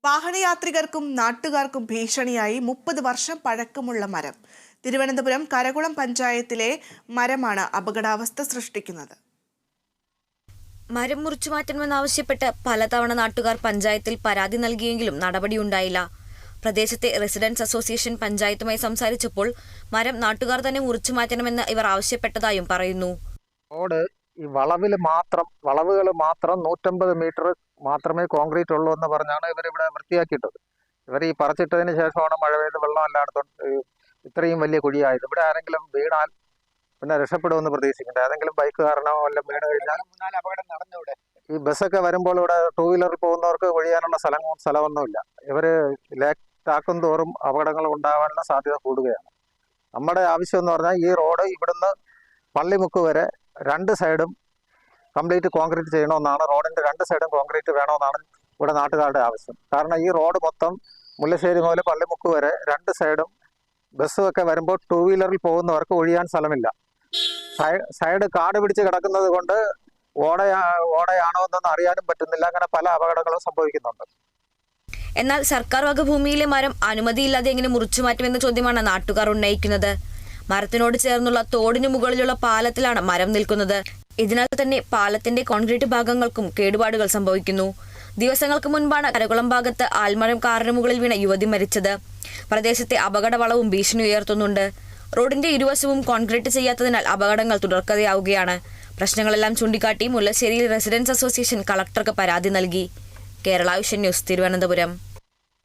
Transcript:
വാഹനയാത്രികർക്കും നാട്ടുകാർക്കും ഭീഷണിയായി 30 വർഷം പഴക്കമുള്ള മരം. തിരുവനന്തപുരം കരകുളം പഞ്ചായത്തിലെ മരമാണ് അപകടാവസ്ഥ സൃഷ്ടിക്കുന്നത്. മരം മുറിച്ചുമാറ്റണമെന്നാവശ്യപ്പെട്ട് പലതവണ നാട്ടുകാർ പഞ്ചായത്തിൽ പരാതി നൽകിയെങ്കിലും നടപടിയുണ്ടായില്ല. പ്രദേശത്തെ റെസിഡൻസ് അസോസിയേഷൻ പഞ്ചായത്തുമായി സംസാരിച്ചപ്പോൾ മരം നാട്ടുകാർ തന്നെ മുറിച്ചുമാറ്റണമെന്ന് ഇവർ ആവശ്യപ്പെട്ടതായും പറയുന്നു. റോഡ് ഈ വളവുകൾ മാത്രം 150 മീറ്റർ മാത്രമേ കോൺക്രീറ്റ് ഉള്ളൂ എന്ന് പറഞ്ഞാണ് ഇവരിവിടെ വൃത്തിയാക്കിയിട്ടത്. ഇവർ ഈ പറിച്ചിട്ടതിന് ശേഷമാണ് മഴ പെയ്ത് വെള്ളം എല്ലായിടത്തും ഇത്രയും വലിയ കുഴിയായത്. ഇവിടെ ആരെങ്കിലും വീണാൽ പിന്നെ രക്ഷപ്പെടുമെന്ന് പ്രതീക്ഷിക്കണ്ട. ഏതെങ്കിലും ബൈക്കുകാരനോ വല്ല വീണ് കഴിഞ്ഞാൽ ഈ ബസ്സൊക്കെ വരുമ്പോൾ ഇവിടെ 2 വീലറിൽ പോകുന്നവർക്ക് ഒഴിയാനുള്ള സ്ഥലമൊന്നുമില്ല. ഇവര് ലേറ്റാക്കും തോറും അപകടങ്ങൾ ഉണ്ടാകാനുള്ള സാധ്യത കൂടുകയാണ്. നമ്മുടെ ആവശ്യം എന്ന് പറഞ്ഞാൽ ഈ റോഡ് ഇവിടുന്ന് പള്ളിമുക്ക് വരെ 2 സൈഡും കംപ്ലീറ്റ് കോൺക്രീറ്റ് ചെയ്യണമെന്നാണ്. റോഡിന്റെ 2 സൈഡും കോൺക്രീറ്റ് വേണമെന്നാണ് ഇവിടെ നാട്ടുകാരുടെ ആവശ്യം. കാരണം ഈ റോഡ് മൊത്തം മുല്ലശ്ശേരി മുതൽ പള്ളിമുക്ക് വരെ 2 സൈഡും ബസ്സുമൊക്കെ വരുമ്പോൾ 2 വീലറിൽ പോകുന്നവർക്ക് ഒഴിയാൻ സ്ഥലമില്ല. സൈഡ് കാട് പിടിച്ച് കിടക്കുന്നത് കൊണ്ട് ഓടയാണോ എന്നൊന്നും അറിയാനും പറ്റുന്നില്ല. അങ്ങനെ പല അപകടങ്ങളും സംഭവിക്കുന്നുണ്ട്. എന്നാൽ സർക്കാർ വക ഭൂമിയിലെ മരം അനുമതിയില്ലാതെ എങ്ങനെ മുറിച്ചുമാറ്റുമെന്ന ചോദ്യമാണ് നാട്ടുകാർ ഉന്നയിക്കുന്നത്. മരത്തിനോട് ചേർന്നുള്ള തോടിനു മുകളിലുള്ള പാലത്തിലാണ് മരം നിൽക്കുന്നത്. ഇതിനാൽ തന്നെ പാലത്തിന്റെ കോൺക്രീറ്റ് ഭാഗങ്ങൾക്കും കേടുപാടുകൾ സംഭവിക്കുന്നു. ദിവസങ്ങൾക്ക് മുൻപാണ് കരകുളം ഭാഗത്ത് ആൽമരം കാറിന് മുകളിൽ വീണ യുവതി മരിച്ചത്. പ്രദേശത്തെ അപകടവളവും ഭീഷണി ഉയർത്തുന്നുണ്ട്. റോഡിന്റെ ഇരുവശവും കോൺക്രീറ്റ് ചെയ്യാത്തതിനാൽ അപകടങ്ങൾ തുടർക്കഥയാവുകയാണ്. പ്രശ്നങ്ങളെല്ലാം ചൂണ്ടിക്കാട്ടി മുല്ലശ്ശേരിയിൽ റെസിഡൻസ് അസോസിയേഷൻ കളക്ടർക്ക് പരാതി നൽകി. Kerala vision news, Thiruvananthapuram.